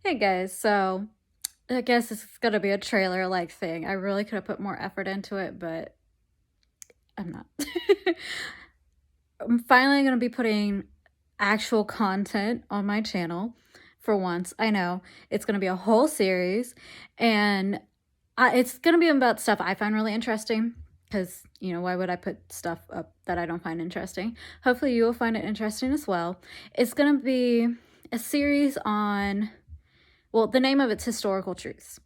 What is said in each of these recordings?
Hey guys, so I guess this is gonna be a trailer-like thing. I really could have put more effort into it, but I'm not. I'm finally gonna be putting actual content on my channel for once. I know it's gonna be a whole series, and it's gonna be about stuff I find really interesting. Because, why would I put stuff up that I don't find interesting? Hopefully, you will find it interesting as well. It's gonna be a series on, well, the name of it's Historical Truths.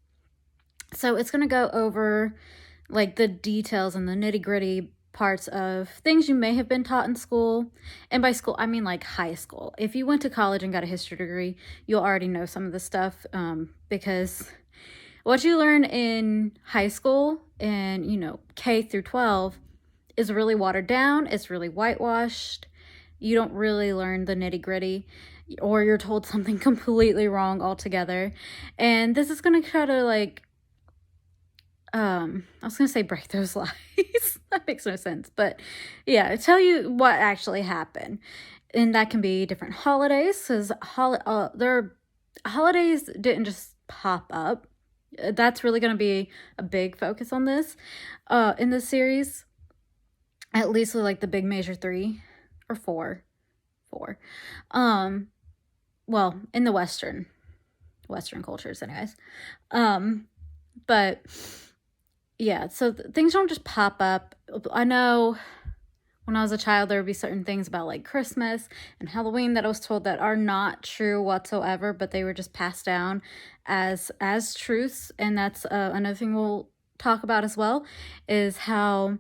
So it's going to go over like the details and the nitty gritty parts of things you may have been taught in school. And by school, I mean like high school. If you went to college and got a history degree, you'll already know some of the stuff because what you learn in high school and, K through 12 is really watered down. It's really whitewashed. You don't really learn the nitty gritty, or you're told something completely wrong altogether. And this is going to try to I was gonna say break those lies. That makes no sense. But yeah, tell you what actually happened. And that can be different holidays, because holidays didn't just pop up. That's really gonna be a big focus on this in this series. At least with like the big major three or four. Four. Well, in the Western cultures anyways. But yeah, so things don't just pop up. I know when I was a child, there would be certain things about like Christmas and Halloween that I was told that are not true whatsoever, but they were just passed down as truths. And that's another thing we'll talk about as well, is how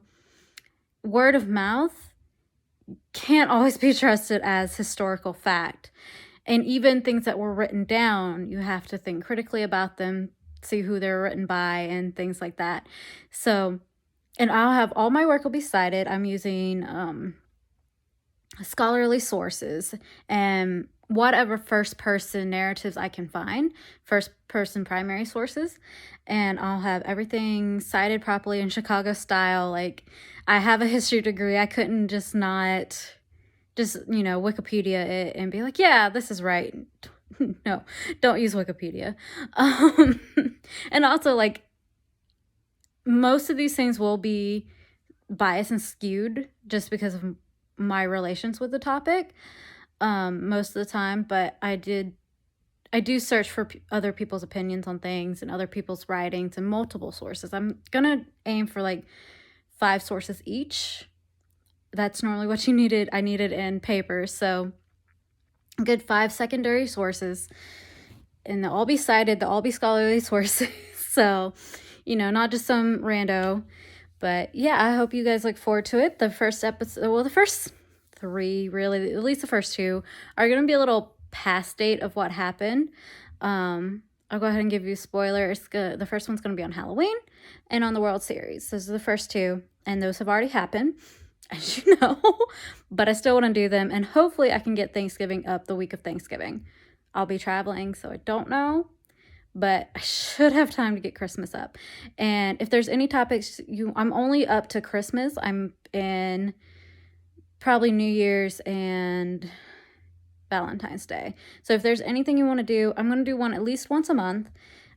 word of mouth can't always be trusted as historical fact. And even things that were written down, you have to think critically about them, see who they're written by, and things like that. So, and I'll have all my work will be cited. I'm using scholarly sources and whatever first person narratives I can find, first person primary sources, and I'll have everything cited properly in Chicago style. Like, I have a history degree. I couldn't just not Wikipedia it and be like, yeah, this is right. No, don't use Wikipedia. And also, like, most of these things will be biased and skewed just because of my relations with the topic most of the time. But I do search for other people's opinions on things and other people's writings and multiple sources. I'm gonna aim for like 5 sources each. That's normally what I needed in papers. So a good 5 secondary sources, and they'll all be cited, they'll all be scholarly sources. So, not just some rando. But yeah, I hope you guys look forward to it. The first episode, well, the first 3, really, at least the first 2, are going to be a little past date of what happened. I'll go ahead and give you a spoiler. The first one's going to be on Halloween and on the World Series. Those are the first 2, and those have already happened, as you know. But I still want to do them, and hopefully I can get Thanksgiving up the week of Thanksgiving. I'll be traveling, so I don't know, but I should have time to get Christmas up. And if there's any topics, I'm only up to Christmas. I'm in probably New Year's and Valentine's Day. So if there's anything you want to do, I'm going to do one at least once a month.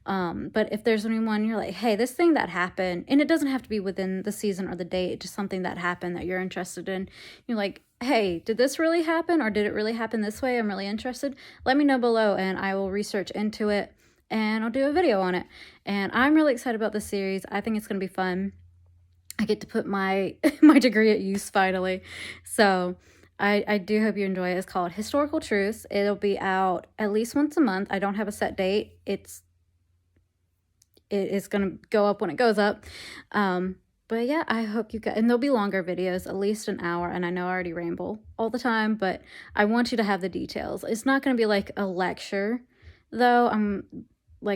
But if there's anyone you're like, hey, this thing that happened, and it doesn't have to be within the season or the date, just something that happened that you're interested in, you're like, hey, did this really happen, or did it really happen this way? I'm really interested. Let me know below, and I will research into it, and I'll do a video on it. And I'm really excited about this series. I think it's going to be fun. I get to put my my degree at use finally. So I do hope you enjoy it. It's called Historical Truths. It'll be out at least once a month. I don't have a set date. It is going to go up when it goes up. But yeah, I hope you guys, and there'll be longer videos, at least an hour. And I know I already ramble all the time, but I want you to have the details. It's not going to be like a lecture, though.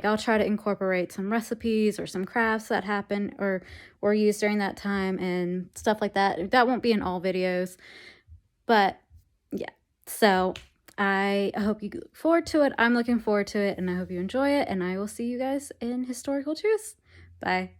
I'll try to incorporate some recipes or some crafts that happen or were used during that time and stuff like that. That won't be in all videos, but yeah. So I hope you look forward to it. I'm looking forward to it, and I hope you enjoy it, and I will see you guys in Historical Truths. Bye.